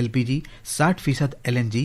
LPG, 60% LNG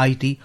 IT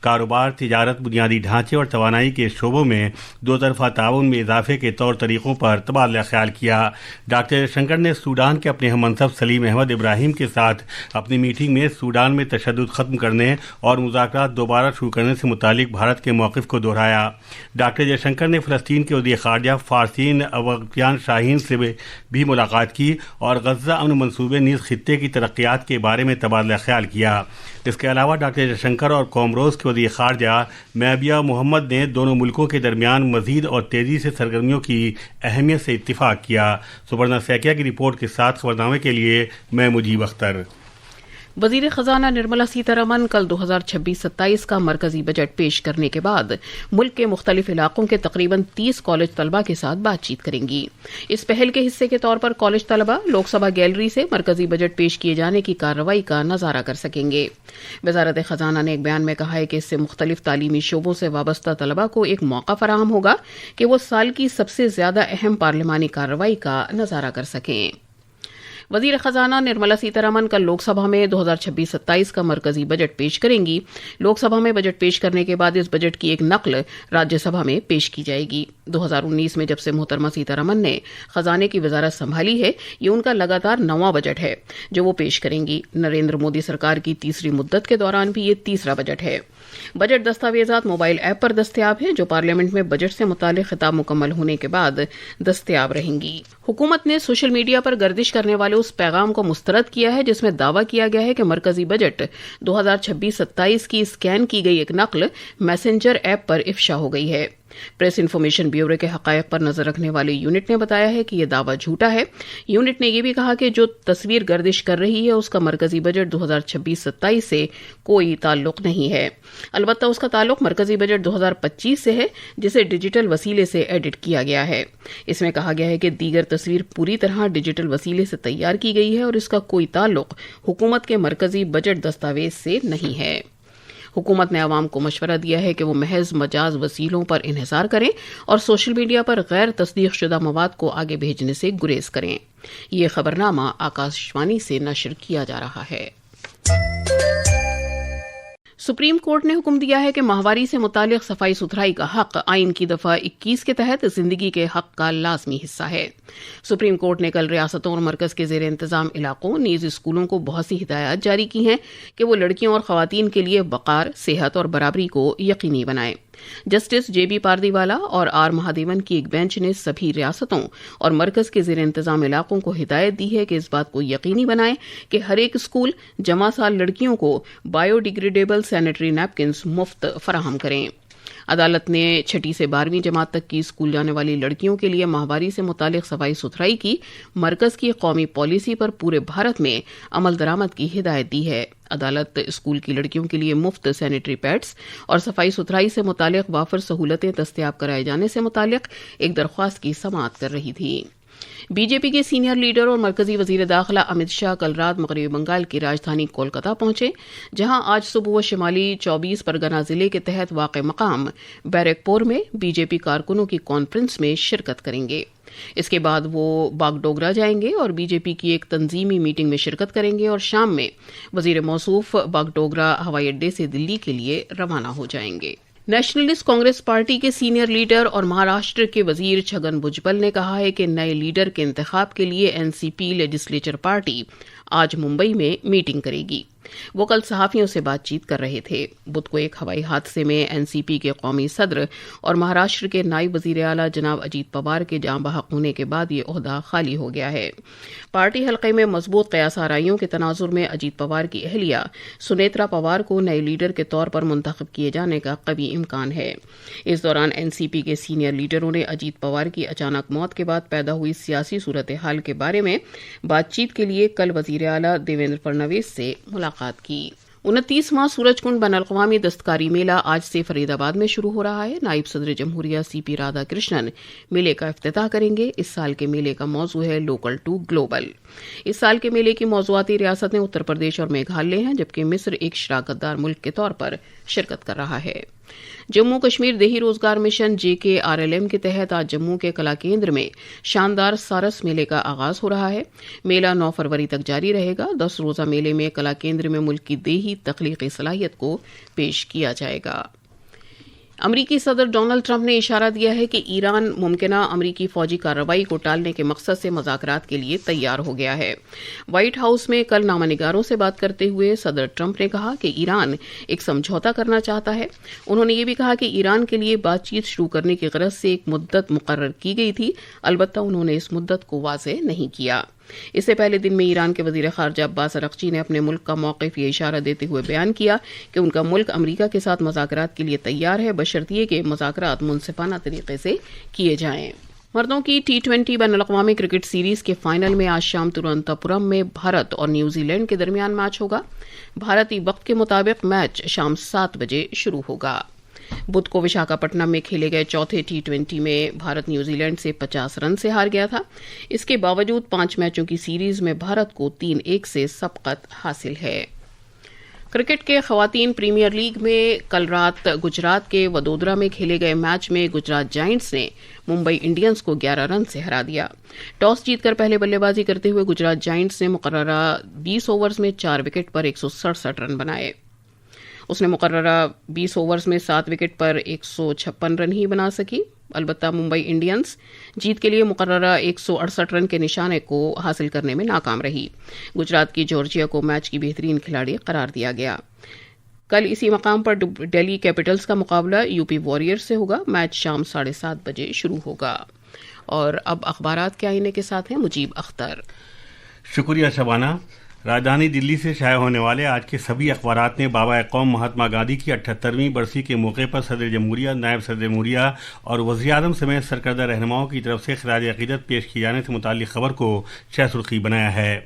کاروبار، تجارت، بنیادی ڈھانچے اور توانائی کے شعبوں میں دو طرفہ تعاون میں اضافے کے طور طریقوں پر تبادلہ خیال کیا۔ ڈاکٹر جے شنکر نے سوڈان کے اپنے ہم منصب سلیم احمد ابراہیم کے ساتھ اپنی میٹنگ میں سوڈان میں تشدد ختم کرنے اور مذاکرات دوبارہ شروع کرنے سے متعلق بھارت کے موقف کو دہرایا۔ ڈاکٹر جے شنکر نے فلسطین کے وزیر خارجہ فارسین اوغتیان شاہین سے بھی ملاقات کی اور غزہ امن منصوبے نیز خطے کی ترقیات کے بارے میں تبادلہ خیال کیا۔ اس کے علاوہ ڈاکٹر جے شنکر اور کوموروس کے وزیر خارجہ میبیہ محمد نے دونوں ملکوں کے درمیان مزید اور تیزی سے سرگرمیوں کی اہمیت سے اتفاق کیا۔ سپرنا سیکیا کی رپورٹ کے ساتھ خبرنامے کے لیے میں مجیب اختر۔ وزیر خزانہ نرملا سیتارمن کل 2026-27 کا مرکزی بجٹ پیش کرنے کے بعد ملک کے مختلف علاقوں کے تقریباً 30 کالج طلبہ کے ساتھ بات چیت کریں گی۔ اس پہل کے حصے کے طور پر کالج طلبہ لوک سبھا گیلری سے مرکزی بجٹ پیش کیے جانے کی کارروائی کا نظارہ کر سکیں گے۔ وزارت خزانہ نے ایک بیان میں کہا ہے کہ اس سے مختلف تعلیمی شعبوں سے وابستہ طلبہ کو ایک موقع فراہم ہوگا کہ وہ سال کی سب سے زیادہ اہم پارلیمانی کارروائی کا نظارہ کر سکیں۔ وزیر خزانہ نرملا سیتارمن کل لوک سبھا میں 2026-27 کا مرکزی بجٹ پیش کریں گی۔ لوک سبھا میں بجٹ پیش کرنے کے بعد اس بجٹ کی ایک نقل راجیہ سبھا میں پیش کی جائے گی۔ 2019 میں جب سے محترمہ سیتارمن نے خزانے کی وزارت سنبھالی ہے، یہ ان کا لگاتار 9واں بجٹ ہے جو وہ پیش کریں گی۔ نریندر مودی سرکار کی تیسری مدت کے دوران بھی یہ تیسرا بجٹ ہے۔ بجٹ دستاویزات موبائل ایپ پر دستیاب ہیں جو پارلیمنٹ میں بجٹ سے متعلق خطاب مکمل ہونے کے بعد دستیاب رہیں گی۔ حکومت نے سوشل میڈیا پر گردش کرنے والے اس پیغام کو مسترد کیا ہے جس میں دعویٰ کیا گیا ہے کہ مرکزی بجٹ 2026-27 کی اسکین کی گئی ایک نقل میسنجر ایپ پر افشا ہو گئی ہے۔ پریس انفارمیشن بیورو کے حقائق پر نظر رکھنے والے یونٹ نے بتایا ہے کہ یہ دعویٰ جھوٹا ہے۔ یونٹ نے یہ بھی کہا کہ جو تصویر گردش کر رہی ہے اس کا مرکزی بجٹ 2026-27 سے کوئی تعلق نہیں ہے، البتہ اس کا تعلق مرکزی بجٹ 2025 سے ہے جسے ڈیجیٹل وسیلے سے ایڈٹ کیا گیا ہے۔ اس میں کہا گیا ہے کہ دیگر تصویر پوری طرح ڈیجیٹل وسیلے سے تیار کی گئی ہے اور اس کا کوئی تعلق حکومت کے مرکزی بجٹ دستاویز سے نہیں ہے۔ حکومت نے عوام کو مشورہ دیا ہے کہ وہ محض مجاز وسیلوں پر انحصار کریں اور سوشل میڈیا پر غیر تصدیق شدہ مواد کو آگے بھیجنے سے گریز کریں۔ یہ خبرنامہ آکاش وانی سے نشر کیا جا رہا ہے۔ سپریم کورٹ نے حکم دیا ہے کہ ماہواری سے متعلق صفائی ستھرائی کا حق آئین کی دفعہ 21 کے تحت زندگی کے حق کا لازمی حصہ ہے۔ سپریم کورٹ نے کل ریاستوں اور مرکز کے زیر انتظام علاقوں نیز اسکولوں کو بہت سی ہدایات جاری کی ہیں کہ وہ لڑکیوں اور خواتین کے لیے وقار، صحت اور برابری کو یقینی بنائیں۔ جسٹس جے بی پاردیوالا اور آر مہادیون کی ایک بینچ نے سبھی ریاستوں اور مرکز کے زیر انتظام علاقوں کو ہدایت دی ہے کہ اس بات کو یقینی بنائیں کہ ہر ایک اسکول جمع سال لڑکیوں کو بایو ڈیگریڈیبل سینیٹری نیپکنز مفت فراہم کریں۔ عدالت نے 6 سے 12ویں جماعت تک کی اسکول جانے والی لڑکیوں کے لیے ماہواری سے متعلق صفائی ستھرائی کی مرکز کی قومی پالیسی پر پورے بھارت میں عمل درآمد کی ہدایت دی ہے۔ عدالت اسکول کی لڑکیوں کے لیے مفت سینیٹری پیڈز اور صفائی ستھرائی سے متعلق وافر سہولتیں دستیاب کرائے جانے سے متعلق ایک درخواست کی سماعت کر رہی تھی۔ بی جے پی کے سینئر لیڈر اور مرکزی وزیر داخلہ امت شاہ کل رات مغربی بنگال کی راجدھانی کولکتہ پہنچے، جہاں آج صبح وہ شمالی 24 پرگنا ضلع کے تحت واقع مقام بیرک پور میں بی جے پی کارکنوں کی کانفرنس میں شرکت کریں گے۔ اس کے بعد وہ باگڈوگرا جائیں گے اور بی جے پی کی ایک تنظیمی میٹنگ میں شرکت کریں گے اور شام میں وزیر موصوف باگڈوگرا ہوائی اڈے سے دلی کے لیے روانہ ہو جائیں گے۔ نیشنلسٹ کانگریس پارٹی کے سینئر لیڈر اور مہاراشٹر کے وزیر چھگن بھجبل نے کہا ہے کہ نئے لیڈر کے انتخاب کے لیے این سی پی لیجسلیچر پارٹی آج ممبئی میں میٹنگ کرے گی۔ وہ کل صحافیوں سے بات چیت کر رہے تھے۔ بدھ کو ایک ہوائی حادثے میں این سی پی کے قومی صدر اور مہاراشٹر کے نائب وزیر اعلیٰ جناب اجیت پوار کے جاں بحق ہونے کے بعد یہ عہدہ خالی ہو گیا ہے۔ پارٹی حلقے میں مضبوط قیاس آرائیوں کے تناظر میں اجیت پوار کی اہلیہ سنیترا پوار کو نئے لیڈر کے طور پر منتخب کیے جانے کا قوی امکان ہے۔ اس دوران این سی پی کے سینئر لیڈروں نے اجیت پوار کی اچانک موت کے بعد پیدا ہوئی سیاسی صورتحال کے بارے میں بات چیت کے لیے کل وزیر اعلیٰ دیویندر فڈنویس سے ملاقات کی۔ 29واں سورج کنڈ بین الاقوامی دستکاری میلہ آج سے فرید آباد میں شروع ہو رہا ہے۔ نائب صدر جمہوریہ سی پی رادھا کرشنن میلے کا افتتاح کریں گے۔ اس سال کے میلے کا موضوع ہے لوکل ٹو گلوبل۔ اس سال کے میلے کی موضوعاتی ریاستیں اتر پردیش اور میگھالیہ ہیں، جبکہ مصر ایک شراکت دار ملک کے طور پر شرکت کر رہا ہے۔ جموں کشمیر دیہی روزگار مشن JKRLM کے تحت آج جموں کے کلا کیندر میں شاندار سارس میلے کا آغاز ہو رہا ہے۔ میلہ 9 فروری تک جاری رہے گا۔ 10 روزہ میلے میں کلا کیندر میں ملک کی دیہی تخلیقی صلاحیت کو پیش کیا جائے گا۔ امریکی صدر ڈونلڈ ٹرمپ نے اشارہ دیا ہے کہ ایران ممکنہ امریکی فوجی کارروائی کو ٹالنے کے مقصد سے مذاکرات کے لیے تیار ہو گیا ہے۔ وائٹ ہاؤس میں کل نامہ نگاروں سے بات کرتے ہوئے صدر ٹرمپ نے کہا کہ ایران ایک سمجھوتا کرنا چاہتا ہے۔ انہوں نے یہ بھی کہا کہ ایران کے لیے بات چیت شروع کرنے کی غرض سے ایک مدت مقرر کی گئی تھی، البتہ انہوں نے اس مدت کو واضح نہیں کیا۔ اس سے پہلے دن میں ایران کے وزیر خارجہ عباس اراغچی نے اپنے ملک کا موقف یہ اشارہ دیتے ہوئے بیان کیا کہ ان کا ملک امریکہ کے ساتھ مذاکرات کے لیے تیار ہے، بشرطیے کہ مذاکرات منصفانہ طریقے سے کیے جائیں۔ مردوں کی T20 بین الاقوامی کرکٹ سیریز کے فائنل میں آج شام تروونتھاپورم میں بھارت اور نیوزی لینڈ کے درمیان میچ ہوگا۔ بھارتی وقت کے مطابق میچ شام 7 بجے شروع ہوگا۔ بدھ کو وشاکھاپٹنم میں کھیلے گئے چوتھے T20 میں بھارت نیوزی لینڈ سے 50 رن سے ہار گیا تھا۔ اس کے باوجود 5 میچوں کی سیریز میں بھارت کو 3-1 سے سبقت حاصل ہے۔ کرکٹ کے خواتین پریمیئر لیگ میں کل رات گجرات کے وڈودرا میں کھیلے گئے میچ میں گجرات جائنٹس نے ممبئی انڈینز کو 11 رن سے ہرا دیا۔ ٹاس جیت کر پہلے بلے بازی کرتے ہوئے گجرات جائنٹس نے مقررہ 20 اوورز میں 4 وکٹ پر 167 رن بنائے۔ اس نے مقررہ 20 اوورز میں 7 وکٹ پر 156 رن ہی بنا سکی، البتہ ممبئی انڈینز جیت کے لیے مقررہ 168 رن کے نشانے کو حاصل کرنے میں ناکام رہی۔ گجرات کی جارجیا کو میچ کی بہترین کھلاڑی قرار دیا گیا۔ کل اسی مقام پر ڈیلی کیپٹلز کا مقابلہ UP وارئرز سے ہوگا۔ میچ شام 7:30 بجے شروع ہوگا۔ اور اب اخبارات کے آئینے کے ساتھ ہیں مجیب اختر۔ شکریہ شبانہ۔ راجدھانی دلی سے شائع ہونے والے آج کے سبھی اخبارات نے بابا قوم مہاتما گاندھی کی 78ویں برسی کے موقع پر صدر جمہوریہ، نائب صدر جمہوریہ اور وزیر اعظم سمیت سرکردہ رہنماؤں کی طرف سے خراج عقیدت پیش کیے جانے سے متعلق خبر کو شہ سرخی بنایا ہے۔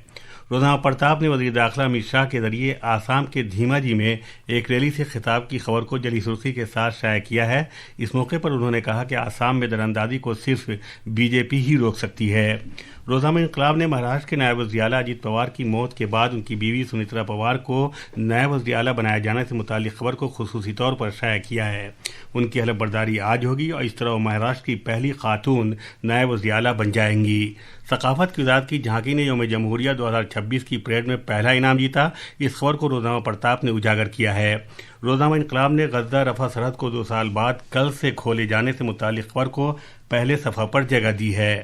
روزنامہ پرتاپ نے وزیر داخلہ امت شاہ کے ذریعے آسام کے دھیماجی میں ایک ریلی سے خطاب کی خبر کو جلی سرخی کے ساتھ شائع کیا ہے۔ اس موقع پر انہوں نے کہا کہ آسام میں دراندازی کو صرف BJP ہی روک سکتی ہے۔ روزنامہ انقلاب نے مہاراشٹر کے نائب وزیر اعلیٰ اجیت پوار کی موت کے بعد ان کی بیوی سنیترا پوار کو نائب وزیر اعلیٰ بنائے جانے سے متعلق خبر کو خصوصی طور پر شائع کیا ہے۔ ان کی حلف برداری آج ہوگی اور اس طرح وہ مہاراشٹر کی پہلی خاتون نائب وزیر اعلیٰ بن جائیں گی۔ ثقافت کی وزارت کی جھانکی نے یوم جمہوریہ 2026 کی پریڈ میں پہلا انعام جیتا۔ اس خبر کو روزنامہ پرتاپ نے اجاگر کیا ہے۔ روزنامہ انقلاب نے غزہ رفح سرحد کو 2 سال بعد کل سے کھولے جانے سے متعلق خبر کو پہلے صفحہ پر جگہ دی ہے۔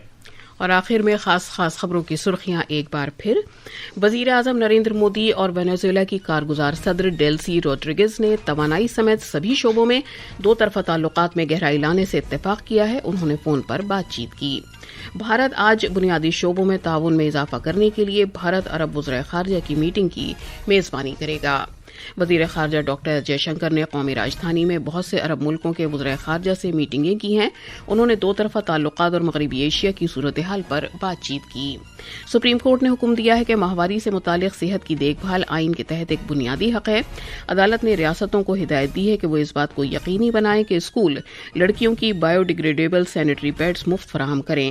اور آخر میں خاص خبروں کی سرخیاں ایک بار پھر۔ وزیر اعظم نریندر مودی اور وینزویلا کی کارگزار صدر ڈیلسی روڈریگز نے توانائی سمیت سبھی شعبوں میں 2 طرفہ تعلقات میں گہرائی لانے سے اتفاق کیا ہے۔ انہوں نے فون پر بات چیت کی۔ بھارت آج بنیادی شعبوں میں تعاون میں اضافہ کرنے کے لیے بھارت عرب وزرائے خارجہ کی میٹنگ کی میزبانی کرے گا۔ وزیر خارجہ ڈاکٹر جے شنکر نے قومی راجدھانی میں بہت سے عرب ملکوں کے وزرائے خارجہ سے میٹنگیں کی ہیں۔ انہوں نے 2 طرفہ تعلقات اور مغربی ایشیا کی صورتحال پر بات چیت کی۔ سپریم کورٹ نے حکم دیا ہے کہ ماہواری سے متعلق صحت کی دیکھ بھال آئین کے تحت ایک بنیادی حق ہے۔ عدالت نے ریاستوں کو ہدایت دی ہے کہ وہ اس بات کو یقینی بنائیں کہ اسکول لڑکیوں کی بایو ڈیگریڈیبل سینیٹری پیڈز مفت فراہم کریں۔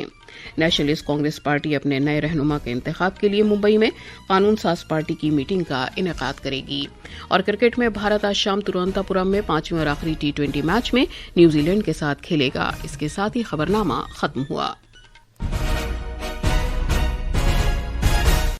نیشنلسٹ کانگریس پارٹی اپنے نئے رہنما کے انتخاب کے لیے ممبئی میں قانون ساز پارٹی کی میٹنگ کا انعقاد کرے گی۔ اور کرکٹ میں بھارت آج شام تروونتھاپورم میں 5ویں اور آخری T20 میچ میں نیوزی لینڈ کے ساتھ کھیلے گا۔ اس کے ساتھ ہی خبرنامہ ختم ہوا۔